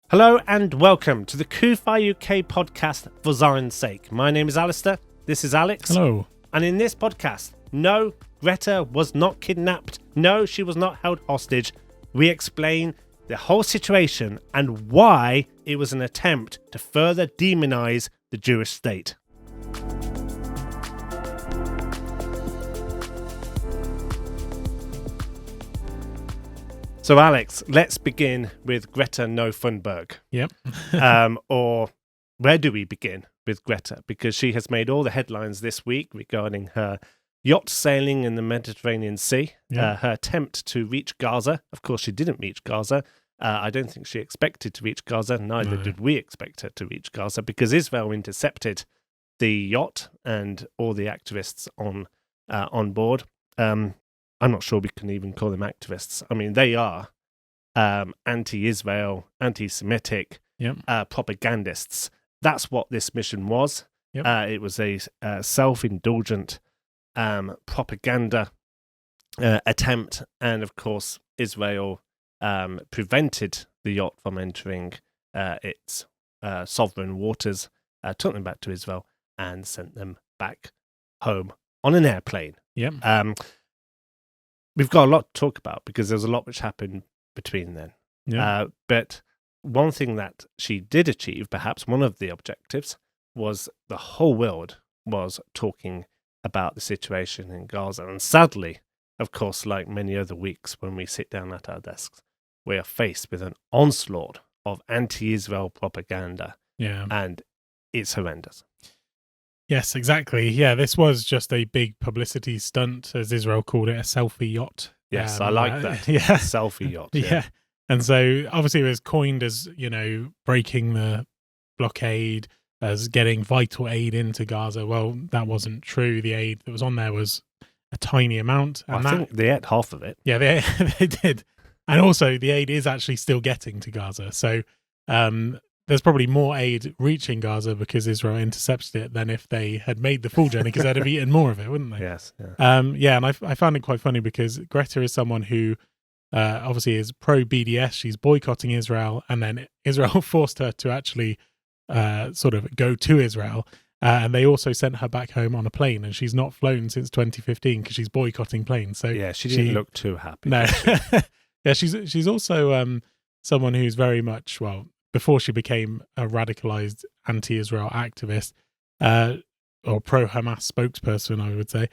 Hello and welcome to the CUFI UK podcast for Zion's sake. My name is Alastair, this is Alex. Hello. And in this podcast, no, Greta was not kidnapped. No, she was not held hostage. We explain the whole situation and why it was an attempt to further demonize the Jewish state. So, Alex, let's begin with Greta Thunberg. Yep. Or where do we begin with Greta? Because she has made all the headlines this week regarding her yacht sailing in the Mediterranean Sea, her attempt to reach Gaza. Of course, she didn't reach Gaza. I don't think she expected to reach Gaza. Neither did we expect her to reach Gaza, because Israel intercepted the yacht and all the activists on board. I'm not sure we can even call them activists. I mean, they are anti-Israel, anti-Semitic propagandists. That's what this mission was. Yep. It was a self-indulgent propaganda attempt. And, of course, Israel prevented the yacht from entering its sovereign waters, took them back to Israel, and sent them back home on an airplane. Yep. We've got a lot to talk about because there's a lot which happened between then. Yeah. But one thing that she did achieve, perhaps one of the objectives, was the whole world was talking about the situation in Gaza. And sadly, of course, like many other weeks when we sit down at our desks, we are faced with an onslaught of anti-Israel propaganda. Yeah. And it's horrendous. Yes, exactly. Yeah, this was just a big publicity stunt, as Israel called it, a selfie yacht. Yes, I like that. Yeah. Selfie yacht. Yeah. And so obviously it was coined as, breaking the blockade, as getting vital aid into Gaza. Well, that wasn't true. The aid that was on there was a tiny amount. And I think they ate half of it. Yeah, they did. And also the aid is actually still getting to Gaza. So there's probably more aid reaching Gaza because Israel intercepted it than if they had made the full journey, because they'd have eaten more of it, wouldn't they? Yes. Yeah. And I found it quite funny because Greta is someone who obviously is pro-BDS. She's boycotting Israel, and then Israel forced her to actually sort of go to Israel. And they also sent her back home on a plane, and she's not flown since 2015 because she's boycotting planes. So yeah, she didn't look too happy. No. Yeah, she's also someone who's very much, before she became a radicalized anti-Israel activist or pro-Hamas spokesperson, I would say,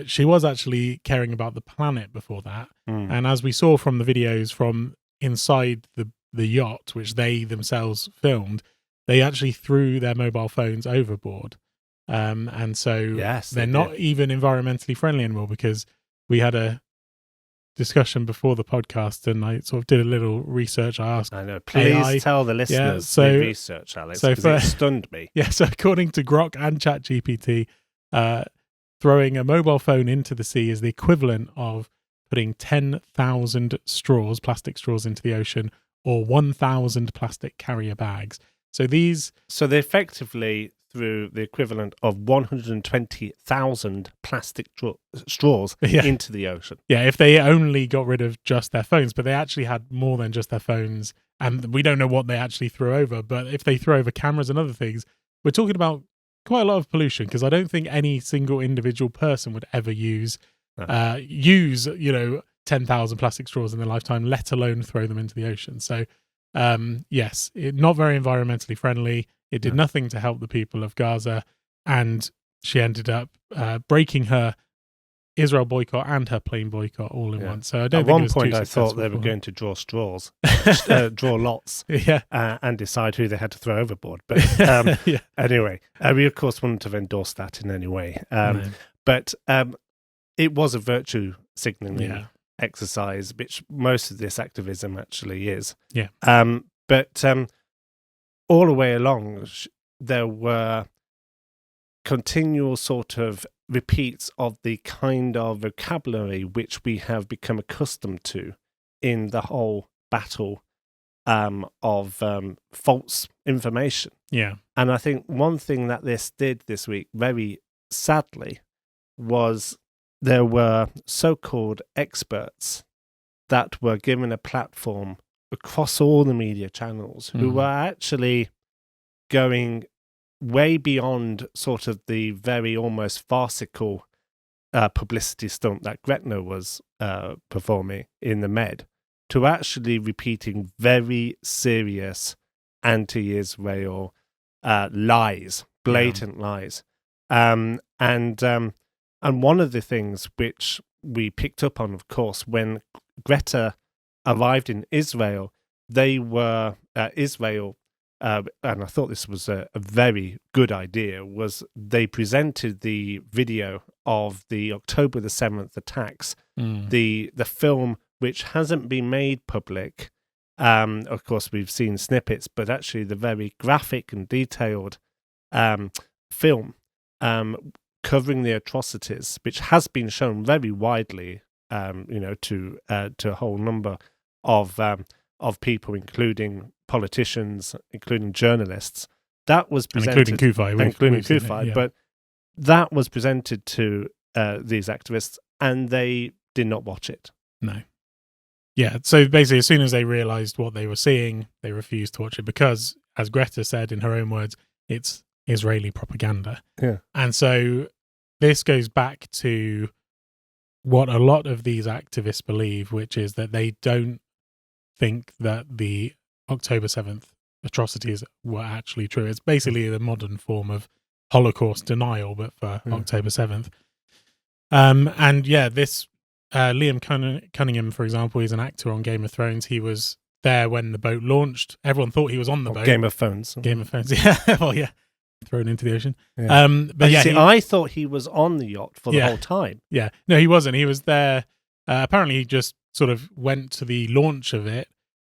she was actually caring about the planet before that. And as we saw from the videos from inside the yacht, which they themselves filmed, they actually threw their mobile phones overboard. And so they're not even environmentally friendly anymore, because we had a discussion before the podcast and I sort of did a little research. I asked, I know, please tell the listeners the research, Alex, because it stunned me. Yeah, so according to Grok and ChatGPT, throwing a mobile phone into the sea is the equivalent of putting 10,000 plastic straws into the ocean, or 1,000 plastic carrier bags. So they effectively threw the equivalent of 120,000 plastic straws into the ocean. Yeah, if they only got rid of just their phones, but they actually had more than just their phones, and we don't know what they actually threw over, but if they threw over cameras and other things, we're talking about quite a lot of pollution, because I don't think any single individual person would ever use 10,000 plastic straws in their lifetime, let alone throw them into the ocean. So yes, not very environmentally friendly. It did nothing to help the people of Gaza, and she ended up breaking her Israel boycott and her plane boycott all in one. So I don't think it was too successful. At one point I thought they were going to draw straws, draw lots, and decide who they had to throw overboard. But anyway, we of course wouldn't have endorsed that in any way. But it was a virtue signalling exercise, which most of this activism actually is. Yeah. But all the way along, there were continual sort of repeats of the kind of vocabulary which we have become accustomed to in the whole battle of false information. Yeah. And I think one thing that this did this week, very sadly, was there were so-called experts that were given a platform across all the media channels who were actually going way beyond sort of the very almost farcical publicity stunt that Greta was performing in the Med, to actually repeating very serious anti-Israel lies, blatant lies. And one of the things which we picked up on, of course, when Greta arrived in Israel, they were Israel, and I thought this was a very good idea, was they presented the video of the October the 7th attacks, the film, which hasn't been made public. Of course, we've seen snippets, but actually the very graphic and detailed film covering the atrocities, which has been shown very widely, to a whole number of people, including politicians, including journalists. That was presented, including CUFI, but that was presented to these activists, and they did not watch it. No. Yeah, so basically, as soon as they realised what they were seeing, they refused to watch it because, as Greta said in her own words, it's Israeli propaganda. Yeah. And so this goes back to what a lot of these activists believe, which is that they don't think that the October 7th atrocities were actually true. It's basically the modern form of Holocaust denial, but for October 7th. And yeah, this Liam Cunningham, for example, he's an actor on Game of Thrones. He was there when the boat launched. Everyone thought he was on the boat. Game of Phones. Game of Phones, yeah. Well, yeah. Thrown into the ocean. Yeah. But yeah, I thought he was on the yacht for the whole time. Yeah. No, he wasn't. He was there. Apparently, he just sort of went to the launch of it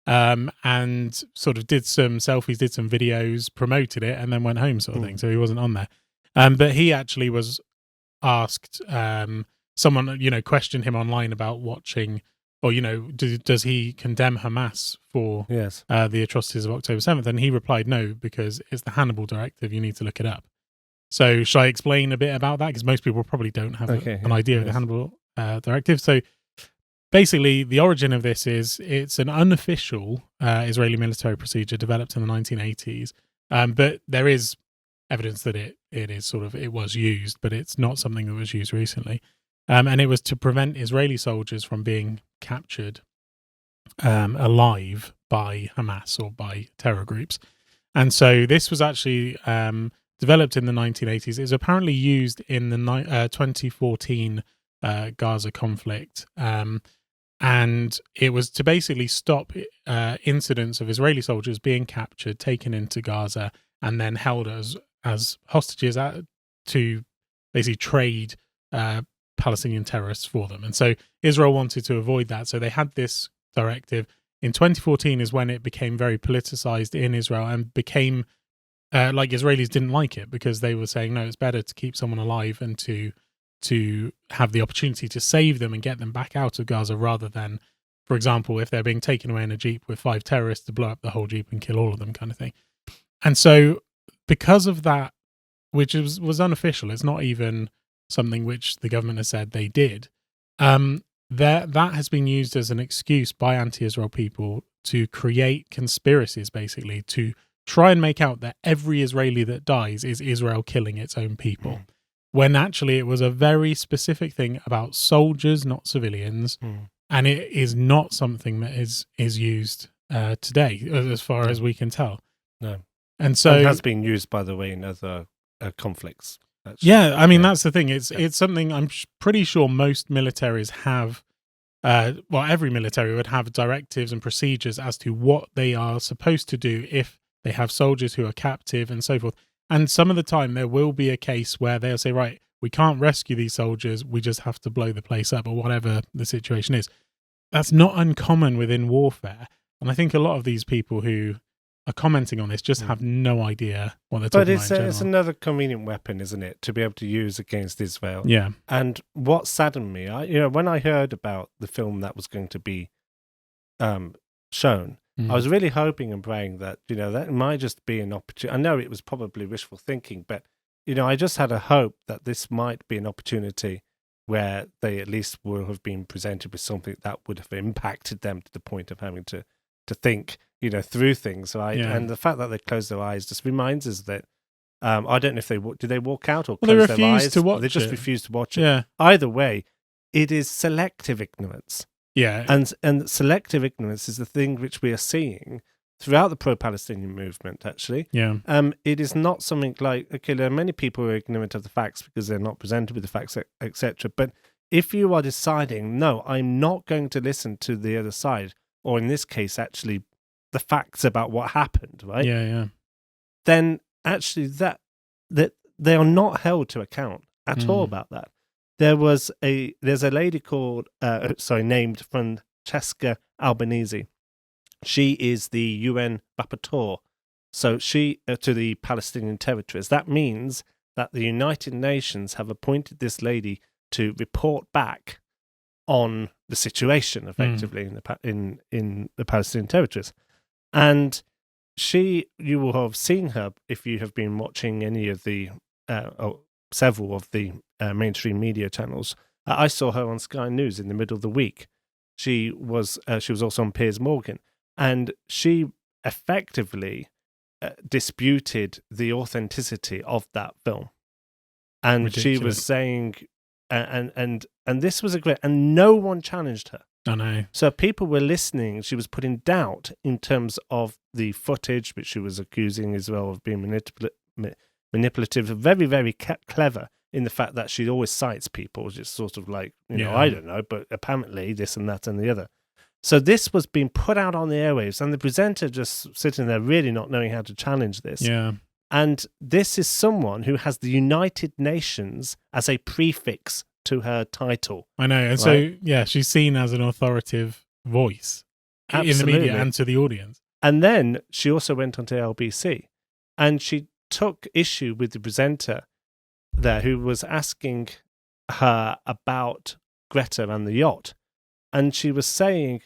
and sort of did some selfies, did some videos, promoted it, and then went home sort of thing. So he wasn't on there. But he actually was asked, someone, questioned him online about watching, or, does he condemn Hamas for the atrocities of October 7th? And he replied, no, because it's the Hannibal directive. You need to look it up. So shall I explain a bit about that? Because most people probably don't have an idea of the Hannibal directive. So basically, the origin of this is it's an unofficial Israeli military procedure developed in the 1980s. But there is evidence that it was used, but it's not something that was used recently. And it was to prevent Israeli soldiers from being captured alive by Hamas or by terror groups. And so this was actually developed in the 1980s. It was apparently used in the 2014 Gaza conflict. And it was to basically stop incidents of Israeli soldiers being captured, taken into Gaza, and then held as hostages to basically trade Palestinian terrorists for them. And so Israel wanted to avoid that. So they had this directive. In 2014 is when it became very politicized in Israel and became like Israelis didn't like it because they were saying, no, it's better to keep someone alive and to have the opportunity to save them and get them back out of Gaza rather than, for example, if they're being taken away in a Jeep with 5 terrorists, to blow up the whole Jeep and kill all of them kind of thing. And so because of that, which was unofficial, it's not even something which the government has said they did, that has been used as an excuse by anti-Israel people to create conspiracies, basically, to try and make out that every Israeli that dies is Israel killing its own people. When actually it was a very specific thing about soldiers, not civilians, and it is not something that is used today, as far as we can tell. No. And so it has been used, by the way, in other conflicts. Actually. Yeah, I mean, that's the thing. It's something I'm pretty sure most militaries have, every military would have directives and procedures as to what they are supposed to do if they have soldiers who are captive and so forth. And some of the time there will be a case where they'll say, right, we can't rescue these soldiers, we just have to blow the place up or whatever the situation is. That's not uncommon within warfare. And I think a lot of these people who are commenting on this just have no idea what they're talking about. But it's another convenient weapon, isn't it, to be able to use against Israel? Yeah. And what saddened me, when I heard about the film that was going to be shown, I was really hoping and praying that, that might just be an opportunity. I know it was probably wishful thinking, but, I just had a hope that this might be an opportunity where they at least will have been presented with something that would have impacted them to the point of having to to think, through things, right? Yeah. And the fact that they close their eyes just reminds us that I don't know if did they walk out or Well, close they their eyes? refused to watch They just it. refused to watch it. Yeah. Either way, it is selective ignorance. Yeah. And selective ignorance is the thing which we are seeing throughout the pro-Palestinian movement, actually. Yeah. It is not something like, okay, there are many people who are ignorant of the facts because they're not presented with the facts, etc. But if you are deciding, no, I'm not going to listen to the other side, or in this case, actually, the facts about what happened, right? Yeah. Then actually that they are not held to account at all about that. There's a lady called named Francesca Albanese. She is the UN rapporteur, so she to the Palestinian territories. That means that the United Nations have appointed this lady to report back on the situation, effectively in the Palestinian territories, and you will have seen her if you have been watching any of the or several of the mainstream media channels. I saw her on Sky News in the middle of the week. She was also on Piers Morgan, and she effectively disputed the authenticity of that film. And Ridiculous. She was saying, and this was and no one challenged her. I know. So people were listening. She was put in doubt in terms of the footage, which she was accusing Israel of being manipulative, very, very clever in the fact that she always cites people, just sort of like, I don't know, but apparently this and that and the other. So this was being put out on the airwaves, and the presenter just sitting there really not knowing how to challenge this. Yeah. And this is someone who has the United Nations as a prefix to her title. I know. And right? so, she's seen as an authoritative voice in the media and to the audience. And then she also went on to LBC, and she took issue with the presenter there who was asking her about Greta and the yacht. And she was saying,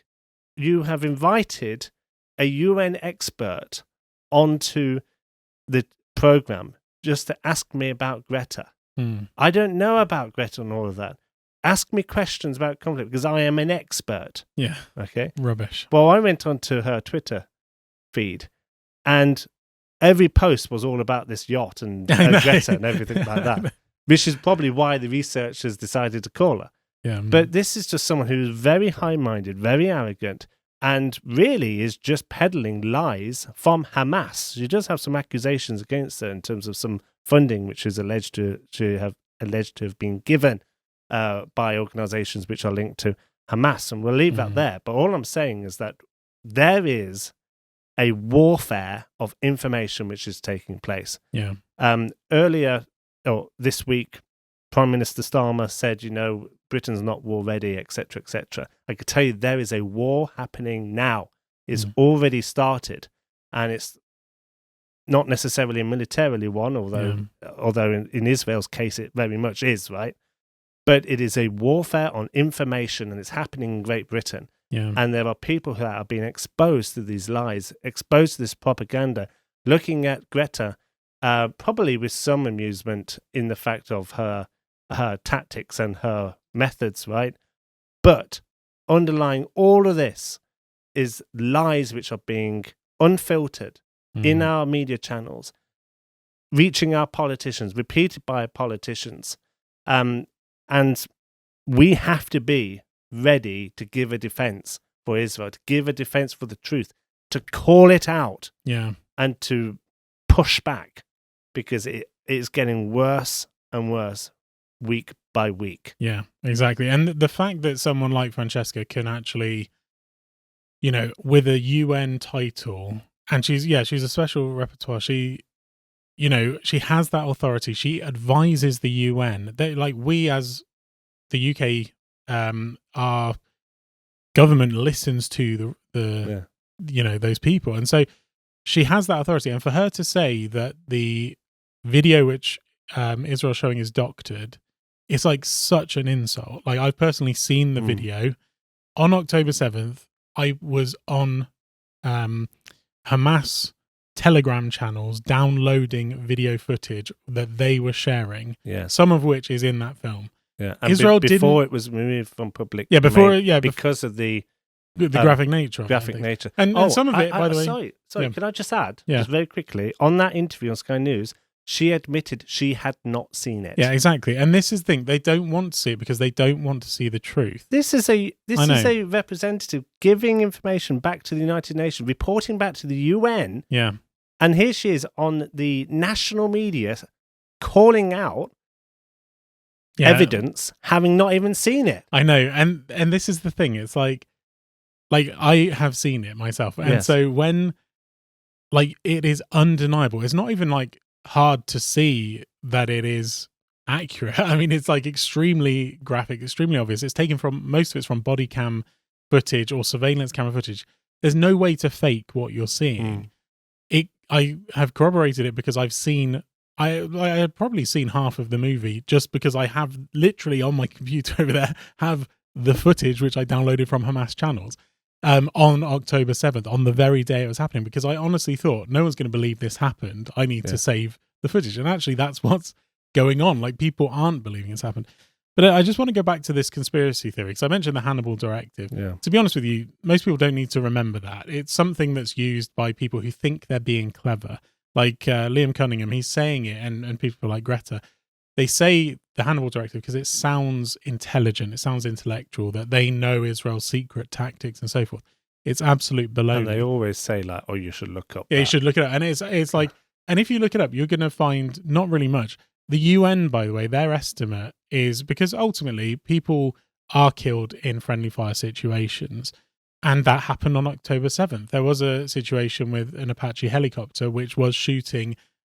you have invited a UN expert onto the program just to ask me about Greta. I don't know about Greta and all of that. Ask me questions about conflict because I am an expert. Yeah. Okay. Rubbish. Well, I went onto her Twitter feed, and every post was all about this yacht and Greta and everything like that, which is probably why the researchers decided to call her. Yeah. But this is just someone who is very high-minded, very arrogant, and really is just peddling lies from Hamas. She does have some accusations against her in terms of some funding, which is alleged to have been given by organizations which are linked to Hamas. And we'll leave that there. But all I'm saying is that there is a warfare of information which is taking place. Yeah. Earlier, or this week, Prime Minister Starmer said, Britain's not war ready, etc., etc. I could tell you there is a war happening now. It's already started, and it's not necessarily a militarily one, although in Israel's case it very much is, right? But it is a warfare on information, and it's happening in Great Britain. Yeah. And there are people who are being exposed to these lies, exposed to this propaganda, looking at Greta, probably with some amusement in the fact of her tactics and her methods, right? But underlying all of this is lies which are being unfiltered in our media channels, reaching our politicians, repeated by politicians. And we have to be ready to give a defense for Israel, to give a defense for the truth, to call it out, and to push back, because it is getting worse and worse week by week. Yeah, exactly. And the fact that someone like Francesca can actually, with a UN title, and she's a special rapporteur. She has that authority. She advises the UN. We as the UK, our government listens to those people, and so she has that authority. And for her to say that the video which Israel's showing is doctored, it's like such an insult. Like, I've personally seen the video. On October 7th, I was on Hamas Telegram channels downloading video footage that they were sharing. Yeah, some of which is in that film. Yeah, and Israel before it was removed from public. Yeah, domain because of the The graphic nature. Graphic nature. And some of it, by the way. Sorry, yeah. Can I just add, Yeah. just very quickly, on that interview on Sky News, she admitted she had not seen it. Yeah, exactly. And this is the thing. They don't want to see it because they don't want to see the truth. This is a representative giving information back to the United Nations, reporting back to the UN. Yeah. And here she is on the national media calling out evidence, having not even seen it. I know. And this is the thing. It's like I have seen it myself. And so when, like, it is undeniable. It's not even like hard to see that it is accurate. I mean, it's like extremely graphic, extremely obvious. It's taken from, most of it's from body cam footage or surveillance camera footage. There's no way to fake what you're seeing. I have corroborated it because I've seen, I had probably seen half of the movie just because I have literally on my computer over there have the footage which I downloaded from Hamas channels on October 7th, on the very day it was happening, because I honestly thought no one's going to believe this happened. I need to save the footage. And actually that's what's going on. Like, people aren't believing it's happened. But I just want to go back to this conspiracy theory, because I mentioned the Hannibal directive. Yeah. To be honest with you, most people don't need to remember that. It's something that's used by people who think they're being clever. Like Liam Cunningham, he's saying it, and people like Greta, they say the Hannibal directive because it sounds intelligent, it sounds intellectual, that they know Israel's secret tactics and so forth. It's absolute baloney. And they always say, like, oh, you should look up Yeah, you should look it up. And it's like, and if you look it up, you're going to find not really much. The UN, by the way, their estimate is, because ultimately people are killed in friendly fire situations, and that happened on October 7th. There was a situation with an Apache helicopter which was shooting,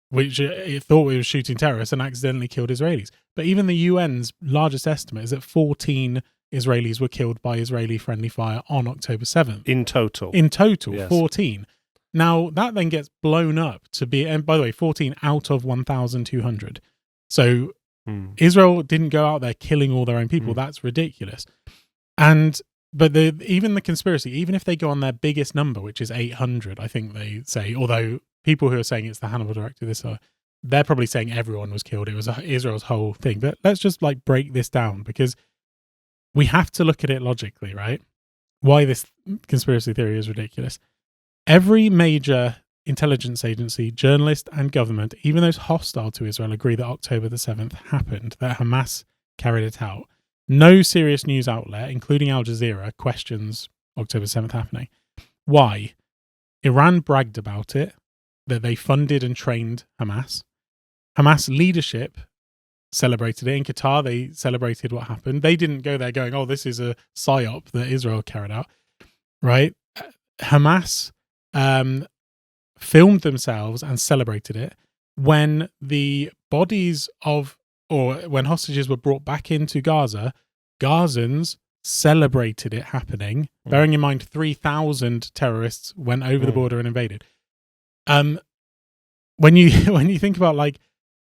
which it thought it was shooting terrorists and accidentally killed Israelis. But even the UN's largest estimate is that 14 Israelis were killed by Israeli friendly fire on October 7th. In total, yes. 14. Now, that then gets blown up to be, and by the way, 14 out of 1,200. So Israel didn't go out there killing all their own people. That's ridiculous. But even the conspiracy, even if they go on their biggest number, which is 800, I think they say, although people who are saying it's the Hannibal directive, they're probably saying everyone was killed. It was Israel's whole thing. But let's just like break this down, because we have to look at it logically, right? Why this conspiracy theory is ridiculous. Every major intelligence agency, journalist and government, even those hostile to Israel, agree that October the 7th happened, that Hamas carried it out. No serious news outlet, including Al Jazeera, questions October 7th happening. Why? Iran bragged about it, that they funded and trained Hamas. Hamas leadership celebrated it. In Qatar, they celebrated what happened. They didn't go there going, oh, this is a psyop that Israel carried out, right? Hamas filmed themselves and celebrated it. When the bodies of, or when hostages were brought back into Gaza, Gazans celebrated it happening, bearing in mind 3,000 terrorists went over the border and invaded. When you think about, like,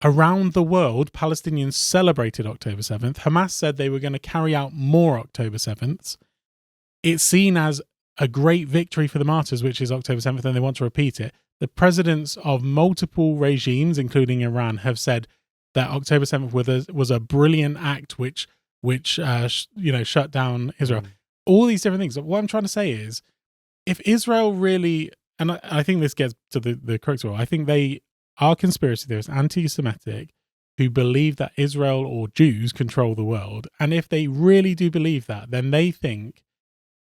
around the world, Palestinians celebrated October 7th. Hamas said they were going to carry out more October 7ths. It's seen as a great victory for the martyrs, which is October 7th, and they want to repeat it. The presidents of multiple regimes, including Iran, have said that October 7th was a brilliant act which shut down Israel. All these different things. What I'm trying to say is, if Israel really, and I think this gets to the crux of it, I think they are conspiracy theorists, anti-Semitic, who believe that Israel or Jews control the world. And if they really do believe that, then they think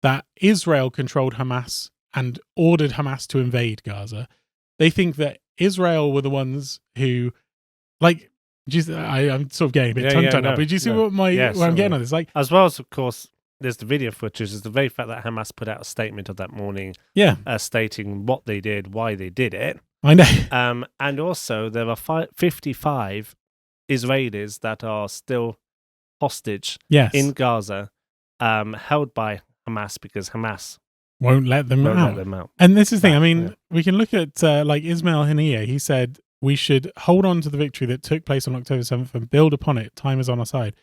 that Israel controlled Hamas and ordered Hamas to invade Gaza. They think that Israel were the ones who, like, I'm sort of getting a bit tongue-tied now, but do you see where I'm getting on this? Like, as well as, of course, there's the video footage. There's the very fact that Hamas put out a statement of that morning, stating what they did, why they did it. I know. And also, there are 55 Israelis that are still hostage in Gaza, held by Hamas, because Hamas won't let them out. And this is the thing. I mean, we can look at like Ismail Haniyeh. He said we should hold on to the victory that took place on October 7th and build upon it. Time is on our side.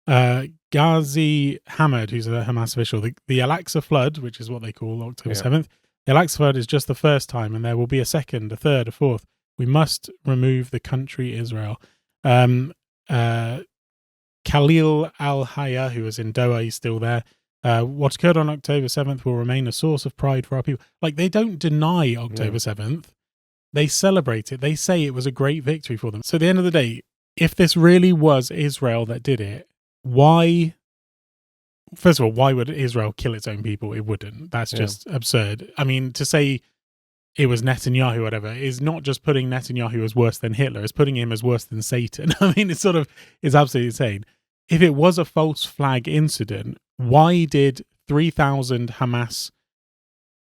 Ghazi Hamad, who's a Hamas official, the Al-Aqsa flood, which is what they call October 7th, the Al-Aqsa flood is just the first time, and there will be a second, a third, a fourth. We must remove the country Israel. Khalil al-Hayya, who was in Doha, he's still there. What occurred on October 7th will remain a source of pride for our people. Like, they don't deny October 7th. They celebrate it. They say it was a great victory for them. So at the end of the day, if this really was Israel that did it, why... First of all, why would Israel kill its own people? It wouldn't. That's just absurd. I mean, to say it was Netanyahu or whatever is not just putting Netanyahu as worse than Hitler, it's putting him as worse than Satan. I mean, it's absolutely insane. If it was a false flag incident, why did 3,000 Hamas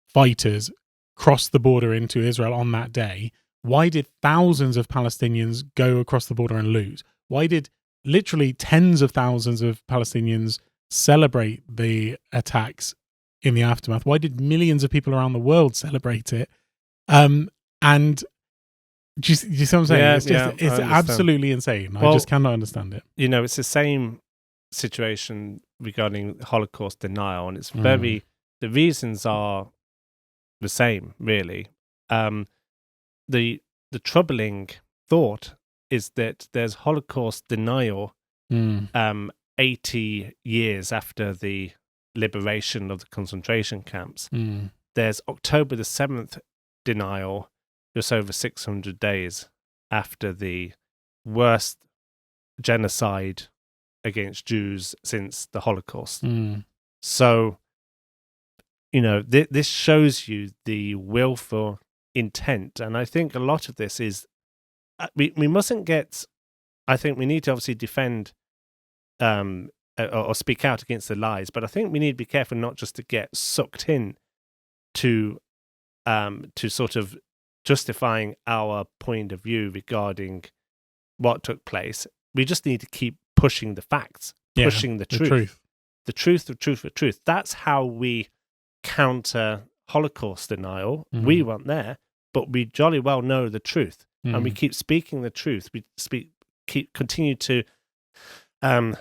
fighters cross the border into Israel on that day? Why did thousands of Palestinians go across the border and loot? Why did literally tens of thousands of Palestinians celebrate the attacks in the aftermath? Why did millions of people around the world celebrate it? And do you see what I'm saying? It's absolutely insane. Well, I just cannot understand it. You know, it's the same situation regarding Holocaust denial, and it's the reasons are the same, really. The troubling thought is that there's Holocaust denial 80 years after the liberation of the concentration camps. There's October the 7th denial just over 600 days after the worst genocide against Jews since the Holocaust. So, you know, this shows you the willful intent. And I think a lot of this is, we mustn't get, I think we need to obviously defend or speak out against the lies, but I think we need to be careful not just to get sucked in to sort of justifying our point of view regarding what took place. We just need to keep pushing the facts, pushing the truth. The truth. That's how we counter Holocaust denial. We weren't there, but we jolly well know the truth, and we keep speaking the truth. We continue to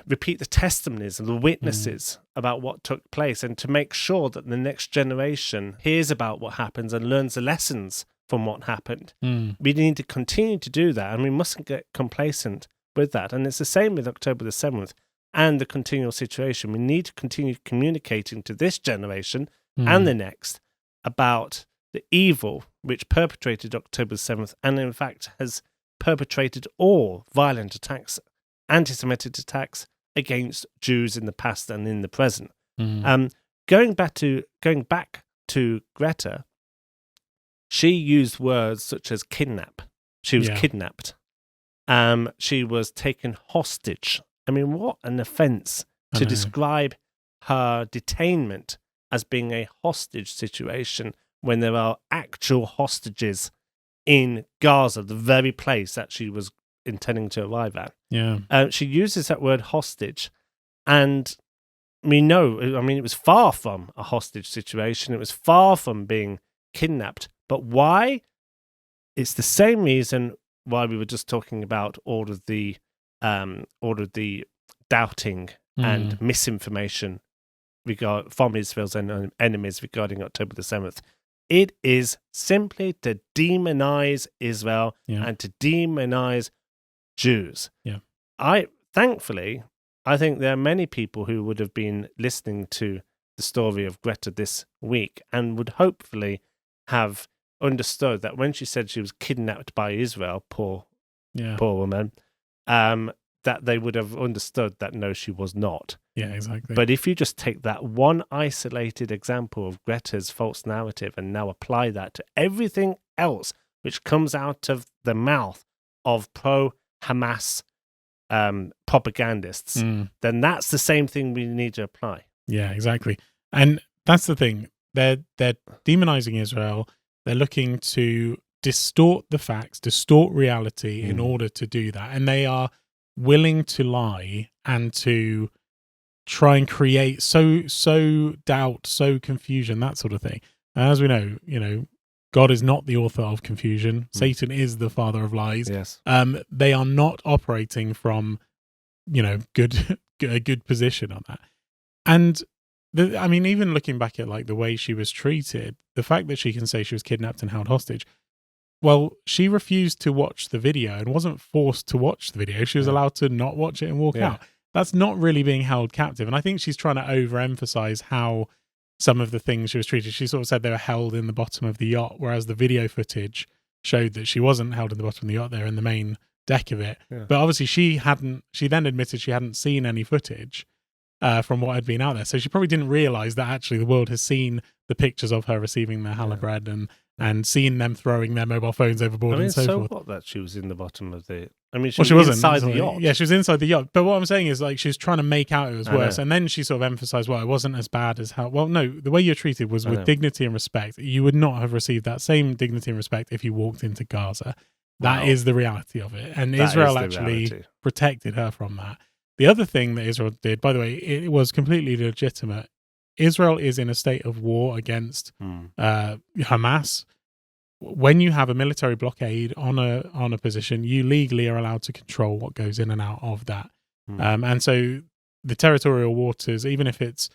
repeat the testimonies and the witnesses about what took place, and to make sure that the next generation hears about what happens and learns the lessons from what happened. We need to continue to do that, and we mustn't get complacent with that. And it's the same with October the 7th and the continual situation. We need to continue communicating to this generation and the next about the evil which perpetrated October 7th, and in fact has perpetrated all violent attacks, anti-Semitic attacks against Jews in the past and in the present. Going back to Greta, she used words such as kidnap. She was kidnapped. She was taken hostage. I mean, what an offence to describe her detainment as being a hostage situation when there are actual hostages in Gaza, the very place that she was intending to arrive at. She uses that word hostage, and we know, I mean, it was far from a hostage situation. It was far from being kidnapped. But why? It's the same reason why we were just talking about all of the doubting and misinformation from Israel's enemies regarding October the 7th. It is simply to demonize Israel and to demonize Jews. Thankfully, I think there are many people who would have been listening to the story of Greta this week and would hopefully have understood that when she said she was kidnapped by Israel, poor woman, that they would have understood that no, she was not. Yeah, exactly. But if you just take that one isolated example of Greta's false narrative and now apply that to everything else which comes out of the mouth of pro-Hamas propagandists, then that's the same thing we need to apply. Yeah, exactly. And that's the thing. They're demonizing Israel. They're looking to distort the facts, distort reality in order to do that. And they are willing to lie and to try and create so doubt, so confusion, that sort of thing. And as we know, God is not the author of confusion. Satan is the father of lies. Yes. They are not operating from, a good position on that. And I mean, even looking back at like the way she was treated, the fact that she can say she was kidnapped and held hostage. Well, she refused to watch the video and wasn't forced to watch the video. She was allowed to not watch it and walk out. that's not really being held captive. And I think she's trying to overemphasize how some of the things she was treated. She sort of said they were held in the bottom of the yacht, whereas the video footage showed that she wasn't held in the bottom of the yacht. They're in the main deck of it. Yeah. But obviously she then admitted she hadn't seen any footage from what had been out there. So she probably didn't realize that actually the world has seen the pictures of her receiving their challah bread and seeing them throwing their mobile phones overboard and so forth. What that she was in the bottom of the... I mean, she wasn't inside the yacht. Yeah, she was inside the yacht. But what I'm saying is, like, she was trying to make out it was worse. And then she sort of emphasized, well, it wasn't as bad as how... Well, no, the way you're treated was with dignity and respect. You would not have received that same dignity and respect if you walked into Gaza. That is the reality of it. And Israel actually protected her from that. The other thing that Israel did, by the way, it was completely legitimate. Israel is in a state of war against Hamas. When you have a military blockade on a position, you legally are allowed to control what goes in and out of that. And so the territorial waters, even if it's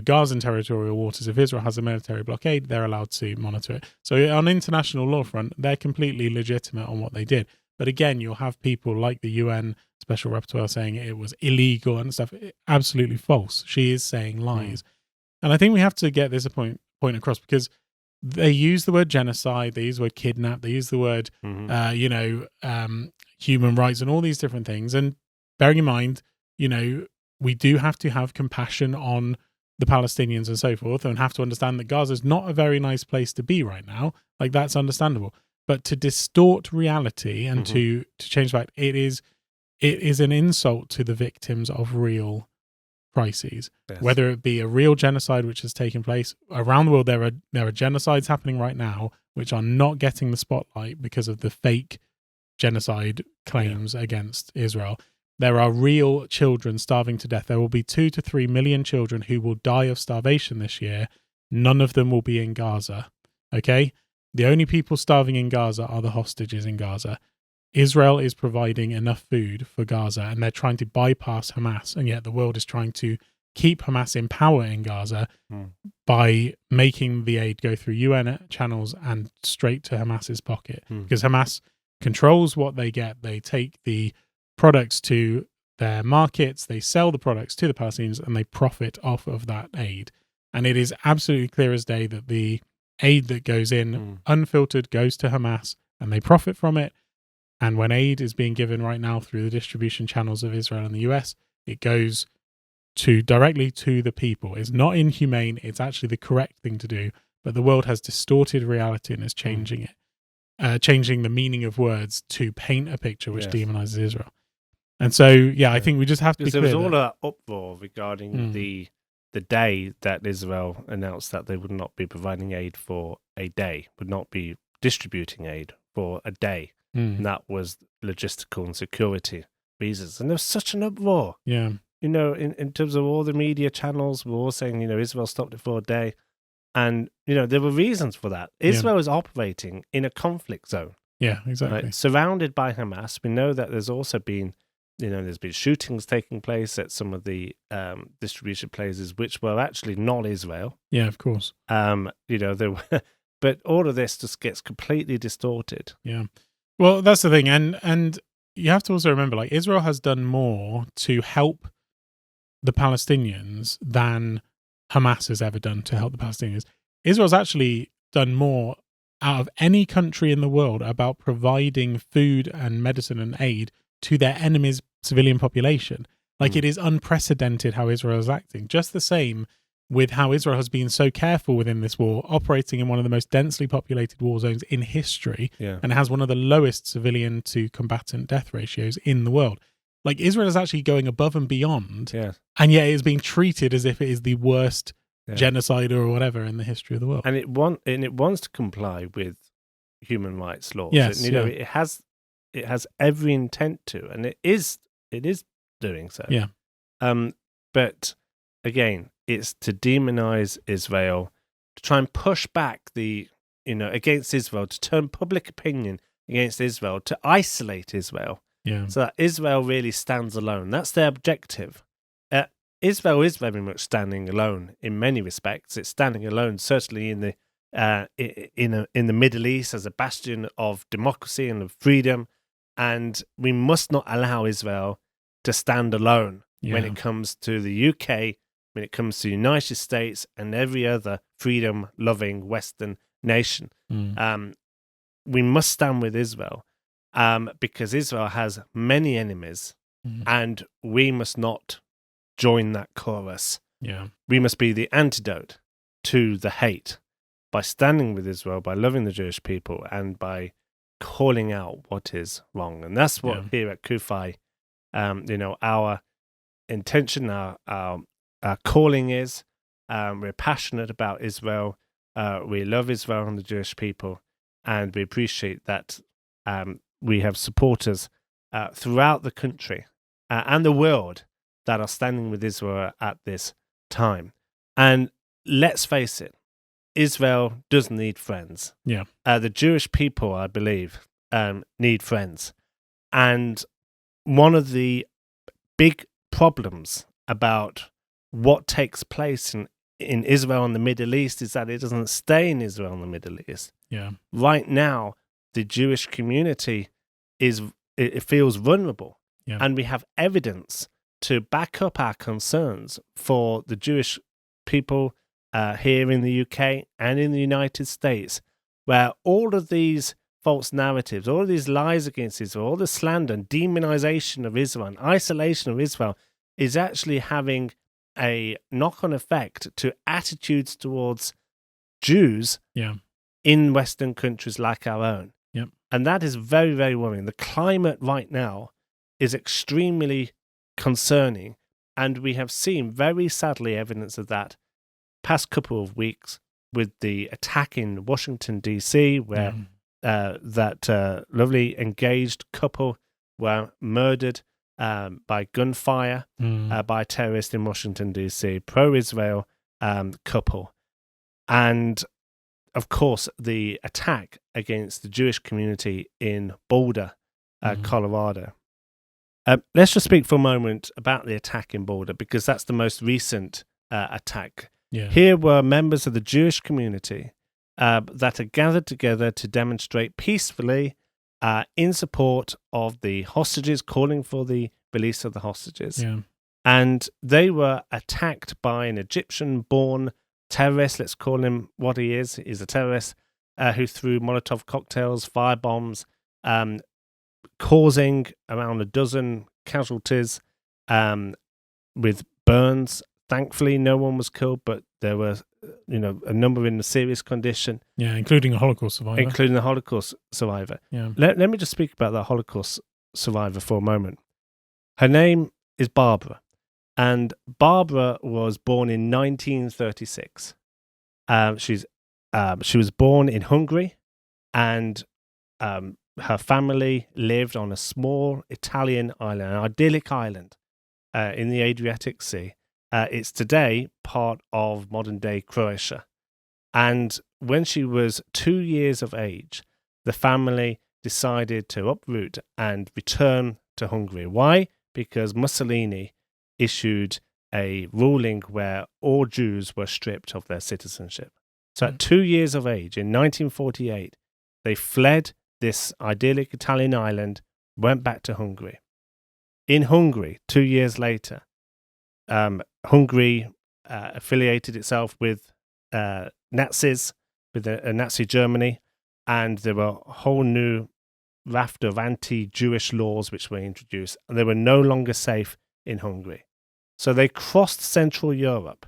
Gazan territorial waters, if Israel has a military blockade, they're allowed to monitor it. So on international law front, they're completely legitimate on what they did. But again, you'll have people like the UN Special Rapporteur saying it was illegal and stuff. Absolutely false. She is saying lies. And I think we have to get this point across, because they use the word genocide, they use the word kidnap, they use the word, human rights and all these different things. And bearing in mind, we do have to have compassion on the Palestinians and so forth, and have to understand that Gaza is not a very nice place to be right now. Like, that's understandable. But to distort reality and to change fact, it is an insult to the victims of real crises. Yes. Whether it be a real genocide which has taken place around the world, there are genocides happening right now which are not getting the spotlight because of the fake genocide claims against Israel. There are real children starving to death. There will be 2 to 3 million children who will die of starvation this year. None of them will be in Gaza. Okay? The only people starving in Gaza are the hostages in Gaza. Israel is providing enough food for Gaza, and they're trying to bypass Hamas, and yet the world is trying to keep Hamas in power in Gaza by making the aid go through UN channels and straight to Hamas's pocket. Because Hamas controls what they get. They take the products to their markets, they sell the products to the Palestinians, and they profit off of that aid. And it is absolutely clear as day that the aid that goes in unfiltered goes to Hamas, and they profit from it. And when aid is being given right now through the distribution channels of Israel and the US, it goes directly to the people. It's not inhumane. It's actually the correct thing to do. But the world has distorted reality and is changing it, changing the meaning of words to paint a picture which demonizes Israel. And so, I think we just have to be clear. There was all an uproar regarding the day that Israel announced that they would not be providing aid for a day, would not be distributing aid for a day. And that was logistical and security reasons. And there was such an uproar. Yeah. In terms of all the media channels, we're all saying, Israel stopped it for a day. And, there were reasons for that. Israel is operating in a conflict zone. Yeah, exactly. Right? Surrounded by Hamas. We know that there's also been, there's been shootings taking place at some of the distribution places, which were actually not Israel. Yeah, of course. There were, but all of this just gets completely distorted. Yeah. Well, that's the thing. And you have to also remember, like, Israel has done more to help the Palestinians than Hamas has ever done to help the Palestinians. Israel's actually done more out of any country in the world about providing food and medicine and aid to their enemy's civilian population. Like, it is unprecedented how Israel is acting. Just the same with how Israel has been so careful within this war, operating in one of the most densely populated war zones in history, and it has one of the lowest civilian to combatant death ratios in the world. Like, Israel is actually going above and beyond, and yet it is being treated as if it is the worst genocide or whatever in the history of the world. And it wants to comply with human rights laws. Yes, it has every intent to, and it is doing so. Yeah. But again, it's to demonize Israel, to try and push back against Israel, to turn public opinion against Israel, to isolate Israel, so that Israel really stands alone. That's their objective. Israel is very much standing alone in many respects. It's standing alone, certainly in the Middle East, as a bastion of democracy and of freedom. And we must not allow Israel to stand alone when it comes to the UK, when it comes to the United States and every other freedom-loving Western nation. We must stand with Israel because Israel has many enemies, and we must not join that chorus. Yeah. We must be the antidote to the hate by standing with Israel, by loving the Jewish people, and by calling out what is wrong. And that's what here at CUFI, our intention, our calling is. We're passionate about Israel. We love Israel and the Jewish people, and we appreciate that we have supporters throughout the country and the world that are standing with Israel at this time. And let's face it, Israel does need friends. Yeah. The Jewish people, I believe, need friends. And one of the big problems about what takes place in Israel and the Middle East is that it doesn't stay in Israel and the Middle East. Yeah. Right now, the Jewish community it feels vulnerable. Yeah. And we have evidence to back up our concerns for the Jewish people here in the UK and in the United States, where all of these false narratives, all of these lies against Israel, all the slander and demonization of Israel and isolation of Israel is actually having a knock-on effect to attitudes towards Jews in Western countries like our own. Yep. And that is very, very worrying. The climate right now is extremely concerning, and we have seen very sadly evidence of that past couple of weeks with the attack in Washington, D.C., where that lovely engaged couple were murdered by gunfire by a terrorist in Washington, D.C., pro-Israel couple. And, of course, the attack against the Jewish community in Boulder, Colorado. Let's just speak for a moment about the attack in Boulder, because that's the most recent attack. Yeah. Here were members of the Jewish community that had gathered together to demonstrate peacefully in support of the hostages, calling for the release of the hostages. Yeah. And they were attacked by an Egyptian-born terrorist, let's call him what he is. He's a terrorist who threw Molotov cocktails, firebombs, causing around a dozen casualties with burns. Thankfully, no one was killed, but there were, a number in a serious condition. Yeah, including a Holocaust survivor. Including a Holocaust survivor. Yeah. Let me just speak about that Holocaust survivor for a moment. Her name is Barbara, and Barbara was born in 1936. She was born in Hungary, and her family lived on a small Italian island, an idyllic island in the Adriatic Sea. It's today part of modern-day Croatia. And when she was 2 years of age, the family decided to uproot and return to Hungary. Why? Because Mussolini issued a ruling where all Jews were stripped of their citizenship. So at 2 years of age, in 1948, they fled this idyllic Italian island, went back to Hungary. In Hungary, 2 years later, Hungary affiliated itself with Nazis, with Nazi Germany, and there were a whole new raft of anti-Jewish laws which were introduced, and they were no longer safe in Hungary. So they crossed Central Europe,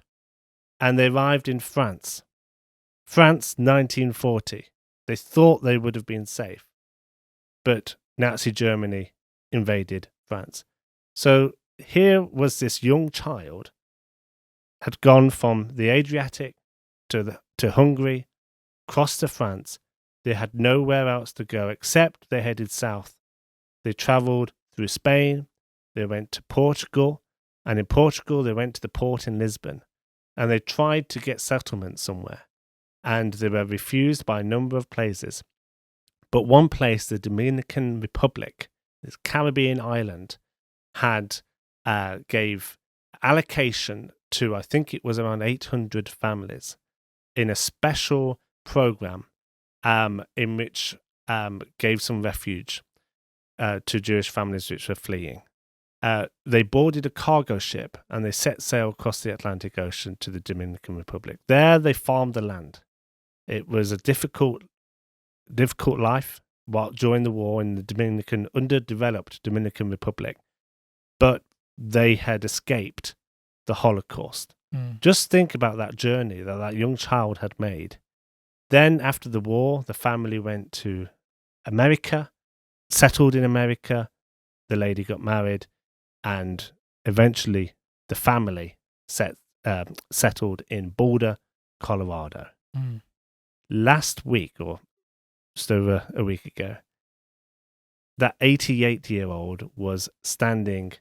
and they arrived in France. France, 1940. They thought they would have been safe, but Nazi Germany invaded France. So here was this young child, had gone from the Adriatic to Hungary, crossed to France. They had nowhere else to go except they headed south. They travelled through Spain, they went to Portugal, and in Portugal they went to the port in Lisbon, and they tried to get settlement somewhere, and they were refused by a number of places. But one place, the Dominican Republic, this Caribbean island, had gave allocation to, I think it was around 800 families in a special program in which gave some refuge to Jewish families which were fleeing. they boarded a cargo ship and they set sail across the Atlantic Ocean to the Dominican Republic. There they farmed the land. It was a difficult life during the war in the underdeveloped Dominican Republic, but they had escaped the Holocaust. Just think about that journey that young child had made. Then after the war, the family went to America, settled in America. The lady got married, and eventually the family settled in Boulder, Colorado. Last week, or just over a week ago, that 88-year-old was standing,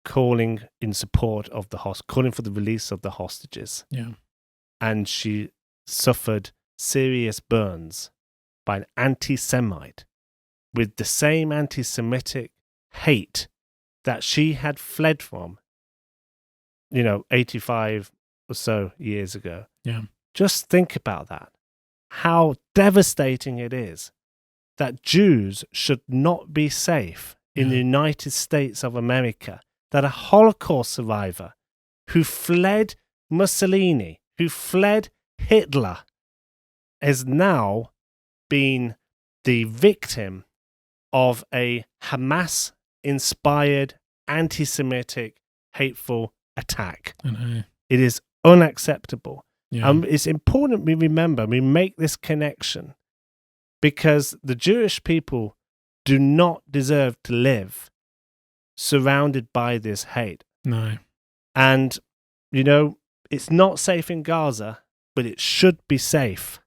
calling in support of calling for the release of the hostages. Yeah. And she suffered serious burns by an anti-Semite with the same anti-Semitic hate that she had fled from, 85 or so years ago. Yeah. Just think about that. How devastating it is that Jews should not be safe in the United States of America, that a Holocaust survivor who fled Mussolini, who fled Hitler, has now been the victim of a Hamas-inspired, anti-Semitic, hateful attack. It is unacceptable. Yeah. It's important we make this connection, because the Jewish people do not deserve to live surrounded by this hate. No. And, it's not safe in Gaza, but it should be safe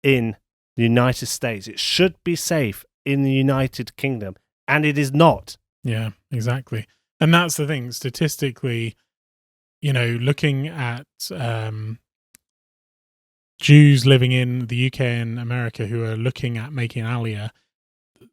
in the United States. It should be safe in the United Kingdom, and it is not. Yeah, exactly. And that's the thing. Statistically, looking at Jews living in the UK and America who are looking at making Aliyah,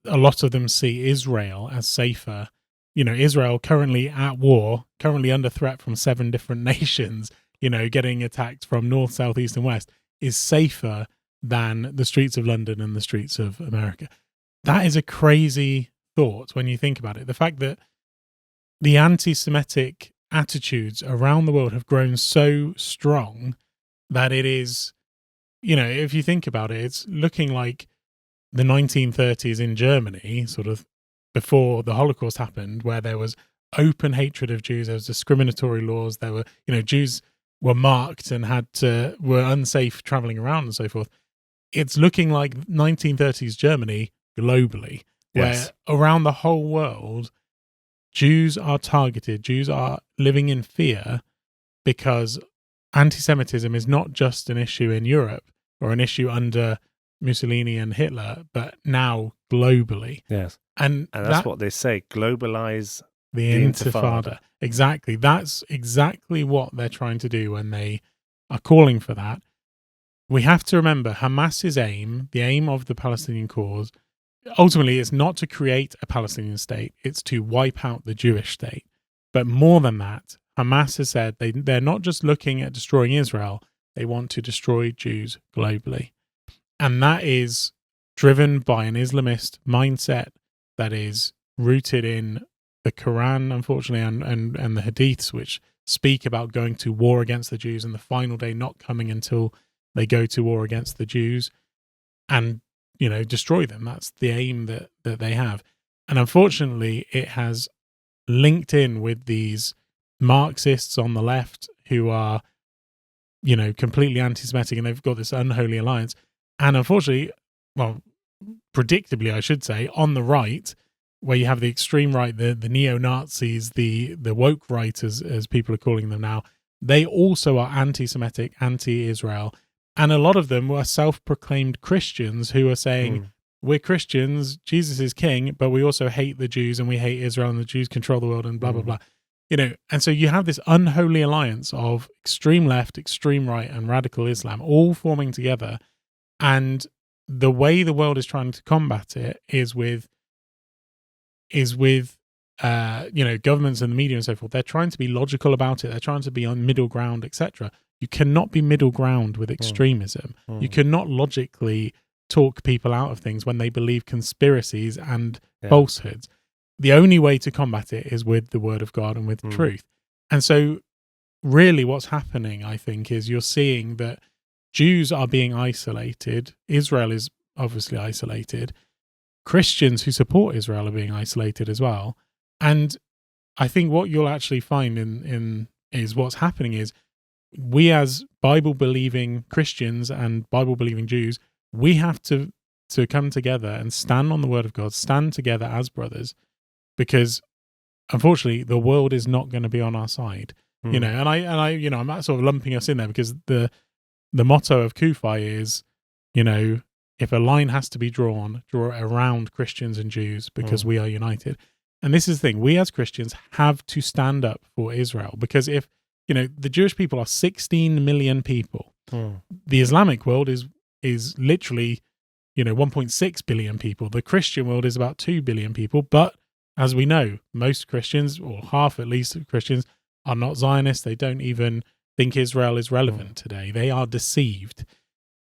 a lot of them see Israel as safer. Israel currently at war, currently under threat from 7 different nations, getting attacked from north, south, east, and west, is safer than the streets of London and the streets of America. That is a crazy thought when you think about it. The fact that the anti-Semitic attitudes around the world have grown so strong that it is, if you think about it, it's looking like the 1930s in Germany, sort of before the Holocaust happened, where there was open hatred of Jews, there was discriminatory laws, there were, Jews were marked and were unsafe traveling around and so forth. It's looking like 1930s Germany globally, where around the whole world, Jews are targeted, Jews are living in fear, because anti-Semitism is not just an issue in Europe or an issue under Mussolini and Hitler, but now globally. Yes. And that's what they say, globalize the Intifada. Exactly. That's exactly what they're trying to do when they are calling for that. We have to remember Hamas's aim, the aim of the Palestinian cause, ultimately is not to create a Palestinian state, it's to wipe out the Jewish state. But more than that, Hamas has said they're not just looking at destroying Israel, they want to destroy Jews globally. And that is driven by an Islamist mindset that is rooted in the Quran, unfortunately, and the Hadiths, which speak about going to war against the Jews and the final day not coming until they go to war against the Jews and, destroy them. That's the aim that they have. And unfortunately, it has linked in with these Marxists on the left who are, completely anti-Semitic, and they've got this unholy alliance. And unfortunately, well, predictably, I should say, on the right, where you have the extreme right, the neo-Nazis, the woke right, as people are calling them now, they also are anti-Semitic, anti-Israel. And a lot of them were self-proclaimed Christians who are saying, we're Christians, Jesus is king, but we also hate the Jews and we hate Israel and the Jews control the world and blah, blah, blah. And so you have this unholy alliance of extreme left, extreme right, and radical Islam all forming together. And the way the world is trying to combat it is with governments and the media and so forth. They're trying to be logical about it. They're trying to be on middle ground, etc. You cannot be middle ground with extremism. You cannot logically talk people out of things when they believe conspiracies and falsehoods. the only way to combat it is with the word of God and with truth. And so really what's happening, I think, is you're seeing that Jews are being isolated. Israel is obviously isolated. Christians who support Israel are being isolated as well. And I think what you'll actually find is what's happening is we as Bible-believing Christians and Bible-believing Jews, we have to come together and stand on the word of God, stand together as brothers, because unfortunately the world is not going to be on our side. You know, and I you know, I'm not sort of lumping us in there because the motto of CUFI is, you know, if a line has to be drawn, draw it around Christians and Jews because we are united. And this is the thing, we as Christians have to stand up for Israel, because if, you know, the Jewish people are 16 million people. The Islamic world is literally, you know, 1.6 billion people. The Christian world is about 2 billion people. But as we know, most Christians, or half at least of Christians, are not Zionists. They don't even think Israel is relevant today. They are deceived.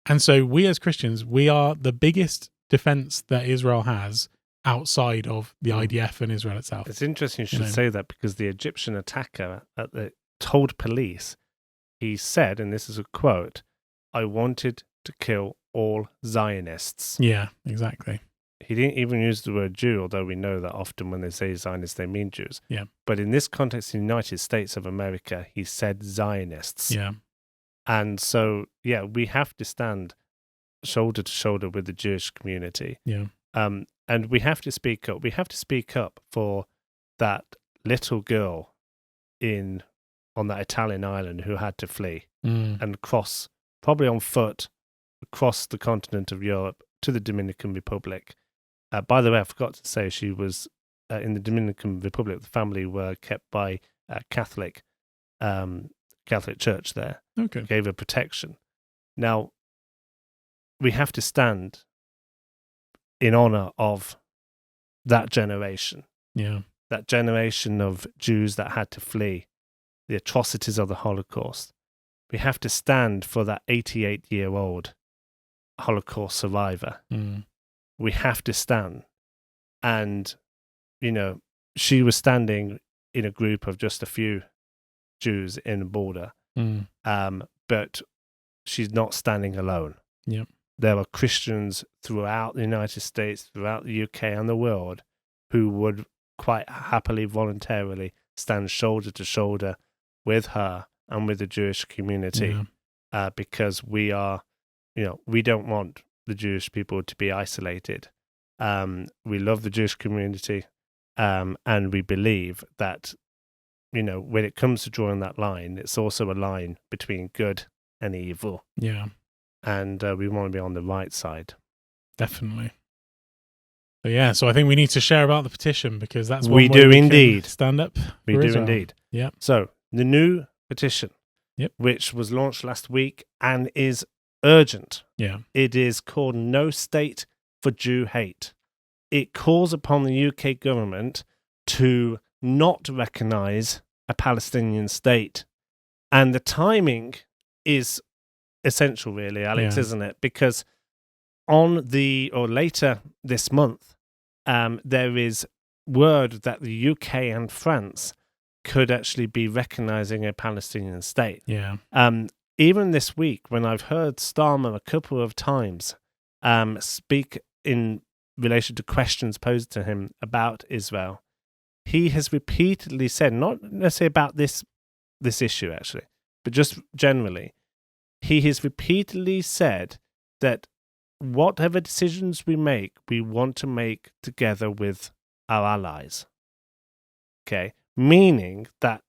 And so we as Christians, we are the biggest defense that Israel has outside of the IDF and Israel itself. It's interesting you should say that, because the Egyptian attacker told police, he said, and this is a quote, "I wanted to kill all Zionists." Yeah, exactly. He didn't even use the word Jew, although we know that often when they say Zionists, they mean Jews. Yeah. But in this context, in the United States of America, he said Zionists. Yeah. And so, yeah, we have to stand shoulder to shoulder with the Jewish community. Yeah. And we have to speak up. We have to speak up for that little girl on that Italian island who had to flee and cross, probably on foot, across the continent of Europe to the Dominican Republic. By the way, I forgot to say she was in the Dominican Republic. The family were kept by Catholic Church there. Okay. Gave her protection. Now, we have to stand in honor of that generation. Yeah. That generation of Jews that had to flee the atrocities of the Holocaust. We have to stand for that 88-year-old Holocaust survivor. We have to stand. And, you know, she was standing in a group of just a few Jews in the border. But she's not standing alone. Yep. There are Christians throughout the United States, throughout the UK and the world who would quite happily, voluntarily stand shoulder to shoulder with her and with the Jewish community, because we are, you know, we don't want the Jewish people to be isolated. We love the Jewish community, and we believe that, you know, when it comes to drawing that line, it's also a line between good and evil. Yeah. And we want to be on the right side. Definitely. But yeah, so I think we need to share about the petition, because that's we do indeed stand up. We do Israel. indeed. Yeah. So the new petition, which was launched last week and is urgent. Yeah. It is called No State for Jew Hate. It calls upon the UK government to not recognise a Palestinian state, and the timing is essential, really, Alex, isn't it? Because later this month, there is word that the UK and France could actually be recognising a Palestinian state. Yeah. Even this week, when I've heard Starmer a couple of times speak in relation to questions posed to him about Israel, he has repeatedly said, not necessarily about this issue actually, but just generally, he has repeatedly said that whatever decisions we make, we want to make together with our allies. Okay? Meaning that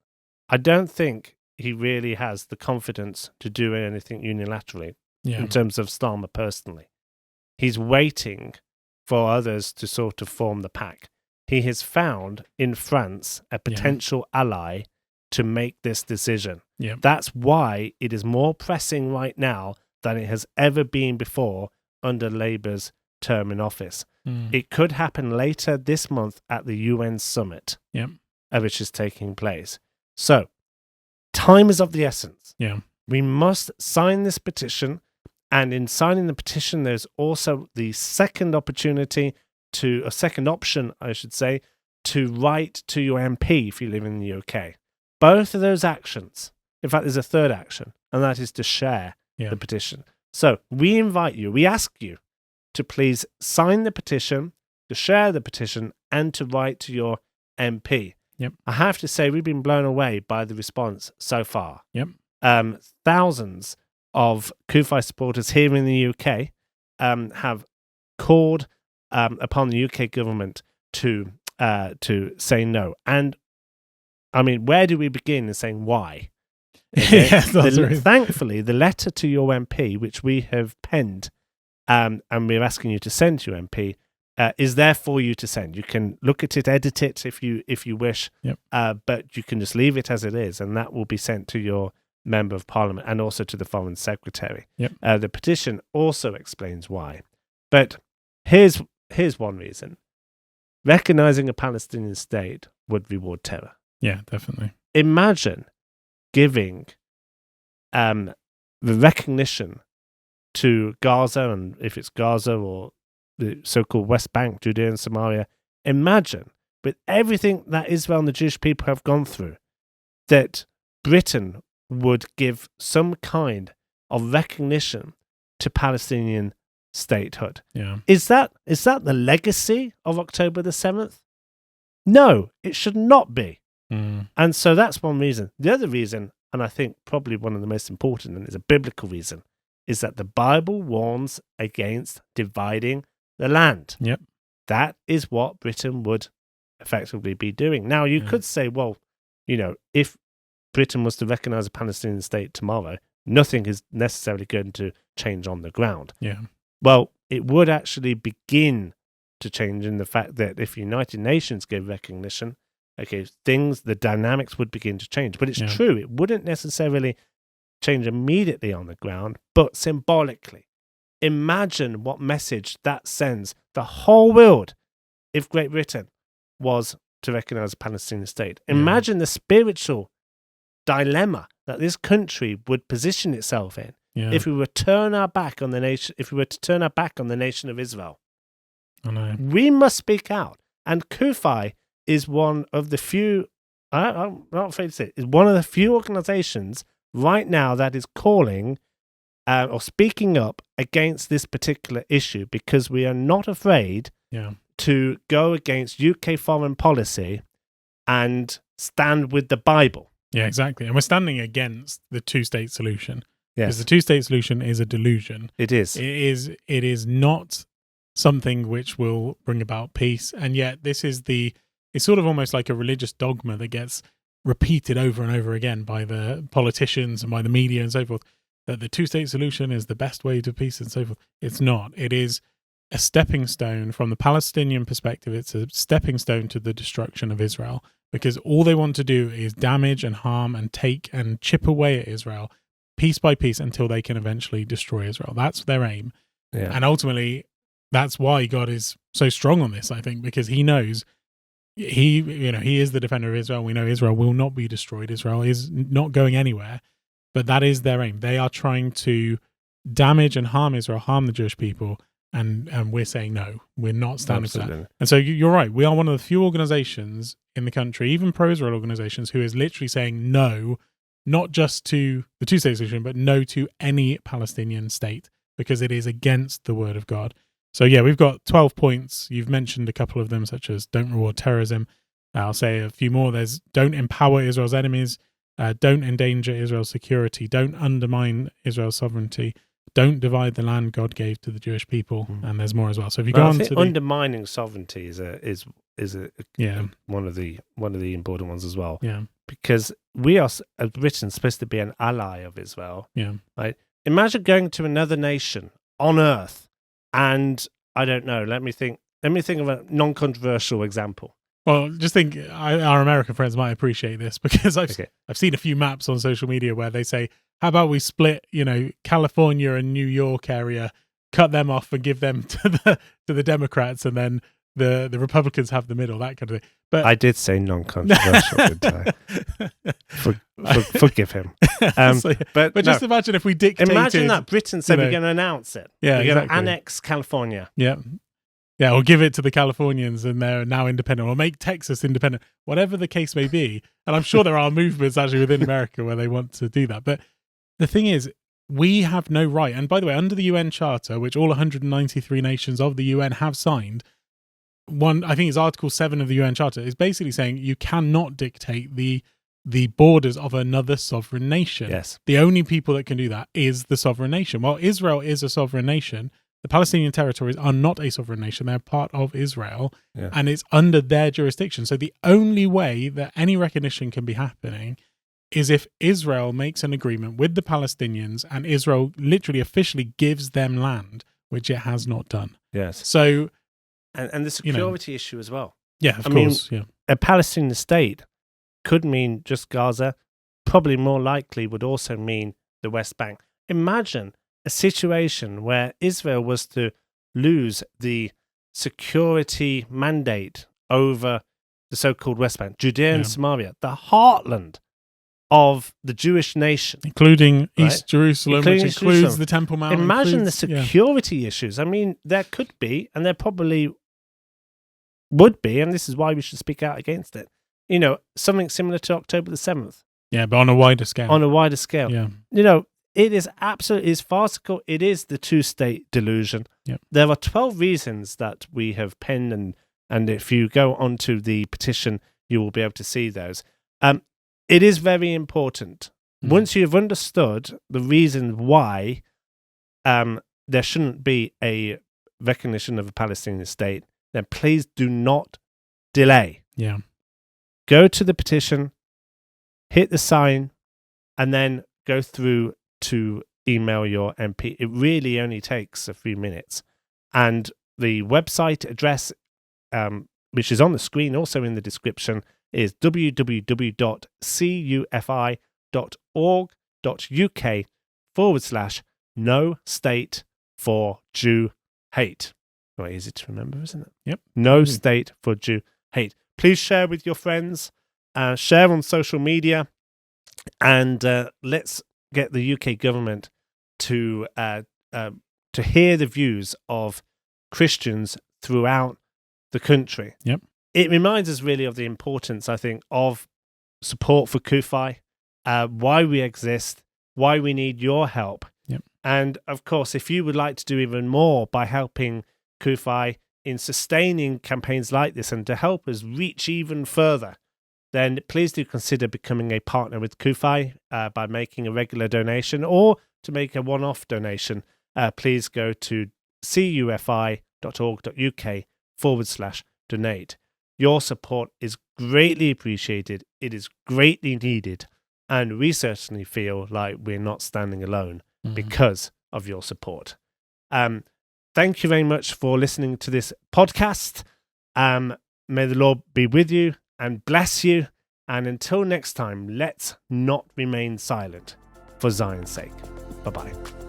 I don't think he really has the confidence to do anything unilaterally in terms of Starmer personally. He's waiting for others to sort of form the pack. He has found in France a potential ally to make this decision. Yep. That's why it is more pressing right now than it has ever been before under Labour's term in office. It could happen later this month at the UN summit, which is taking place. So, time is of the essence. Yeah. We must sign this petition, and in signing the petition, there's also the second option, I should say, to write to your MP if you live in the UK. Both of those actions, in fact, there's a third action, and that is to share the petition. So we invite you, we ask you to please sign the petition, to share the petition, and to write to your MP. Yep. I have to say, we've been blown away by the response so far. Yep. Thousands of CUFI supporters here in the UK have called upon the UK government to say no. And I mean, where do we begin in saying why? Okay? Thankfully, the letter to your MP, which we have penned, and we're asking you to send to your MP, is there for you to send. You can look at it, edit it if you wish, but you can just leave it as it is, and that will be sent to your Member of Parliament and also to the Foreign Secretary. The petition also explains why. But here's one reason. Recognizing a Palestinian state would reward terror. Yeah, definitely. Imagine giving the recognition to Gaza, and if it's Gaza or the so-called West Bank, Judea and Samaria, imagine, with everything that Israel and the Jewish people have gone through, that Britain would give some kind of recognition to Palestinian statehood. Yeah. Is that the legacy of October the 7th? No, it should not be. And so that's one reason. The other reason, and I think probably one of the most important, and it's a biblical reason, is that the Bible warns against dividing the land. Yep. That is what Britain would effectively be doing. Now, you could say, well, if Britain was to recognize a Palestinian state tomorrow, nothing is necessarily going to change on the ground. Yeah. Well, it would actually begin to change in the fact that if United Nations gave recognition, the dynamics would begin to change. But it's true, it wouldn't necessarily change immediately on the ground, but symbolically. Imagine what message that sends the whole world if Great Britain was to recognize a Palestinian state. Imagine the spiritual dilemma that this country would position itself in if we were to turn our back on the nation. If we were to turn our back on the nation of Israel, I know. We must speak out. And CUFI is one of the few. I'm not afraid to say it, is one of the few organisations right now that is calling or speaking up against this particular issue, because we are not afraid to go against UK foreign policy and stand with the Bible. Yeah, exactly. And we're standing against the two-state solution. Yes. Because the two-state solution is a delusion. It is. It is not something which will bring about peace. And yet it's sort of almost like a religious dogma that gets repeated over and over again by the politicians and by the media and so forth, that the two-state solution is the best way to peace and so forth. It's not. It is a stepping stone from the Palestinian perspective. It's a stepping stone to the destruction of Israel, because all they want to do is damage and harm and take and chip away at Israel piece by piece until they can eventually destroy Israel. That's their aim. Yeah. And ultimately, that's why God is so strong on this, I think, because he knows he is the defender of Israel. We know Israel will not be destroyed. Israel is not going anywhere, but that is their aim. They are trying to damage and harm Israel, harm the Jewish people, and we're saying no, we're not standing for that. And so you're right. We are one of the few organizations in the country, even pro-Israel organizations, who is literally saying no, not just to the two-state solution, but no to any Palestinian state, because it is against the word of God. So yeah, we've got 12 points. You've mentioned a couple of them, such as don't reward terrorism. I'll say a few more. There's don't empower Israel's enemies, don't endanger Israel's security, don't undermine Israel's sovereignty, don't divide the land God gave to the Jewish people, and there's more as well. So if you go on to undermining sovereignty is one of the important ones as well. Yeah, because we are, as Britain, supposed to be an ally of Israel. Yeah, right. Imagine going to another nation on earth, and I don't know. Let me think of a non-controversial example. Well, just think, our American friends might appreciate this, because I've seen a few maps on social media where they say, how about we split, California and New York area, cut them off and give them to the Democrats, and then the Republicans have the middle, that kind of thing. But I did say non-controversial, didn't I? Forgive him. But just imagine if we dictated... Imagine that Britain said we're going to announce it. Yeah, we're going to annex California. Yeah. Yeah, or give it to the Californians and they're now independent, or make Texas independent, whatever the case may be. And I'm sure there are movements actually within America where they want to do that. But the thing is, we have no right. And by the way, under the UN Charter, which all 193 nations of the UN have signed, I think it's Article 7 of the UN Charter, is basically saying you cannot dictate the borders of another sovereign nation. Yes. The only people that can do that is the sovereign nation. While Israel is a sovereign nation, the Palestinian territories are not a sovereign nation. They're part of Israel, and it's under their jurisdiction. So the only way that any recognition can be happening is if Israel makes an agreement with the Palestinians and Israel literally officially gives them land, which it has not done. Yes. So, and the security issue as well. Yeah, of course. A Palestinian state could mean just Gaza, probably more likely would also mean the West Bank. Imagine a situation where Israel was to lose the security mandate over the so-called West Bank, Judea and Samaria, the heartland of the Jewish nation. Including East Jerusalem, which includes the Temple Mount. Imagine the security issues. I mean, there could be, and there probably would be, and this is why we should speak out against it, something similar to October the 7th. Yeah, but on a wider scale. On a wider scale. Yeah. It is absolutely farcical. It is the two-state delusion. Yep. There are 12 reasons that we have penned, and if you go onto the petition, you will be able to see those. It is very important. Once you've understood the reason why there shouldn't be a recognition of a Palestinian state, then please do not delay. Yeah. Go to the petition, hit the sign, and then go through to email your MP. It really only takes a few minutes. And the website address, which is on the screen, also in the description, is www.cufi.org.uk/no state for Jew hate. Quite easy to remember, isn't it? Yep. No state for Jew hate. Please share with your friends, share on social media, and let's get the UK government to hear the views of Christians throughout the country. Yep. It reminds us really of the importance, I think, of support for CUFI, why we exist, why we need your help. Yep. And, of course, if you would like to do even more by helping CUFI in sustaining campaigns like this and to help us reach even further, then please do consider becoming a partner with CUFI by making a regular donation, or to make a one-off donation, please go to cufi.org.uk/donate. Your support is greatly appreciated. It is greatly needed. And we certainly feel like we're not standing alone because of your support. Thank you very much for listening to this podcast. May the Lord be with you and bless you. And until next time, let's not remain silent for Zion's sake. Bye-bye.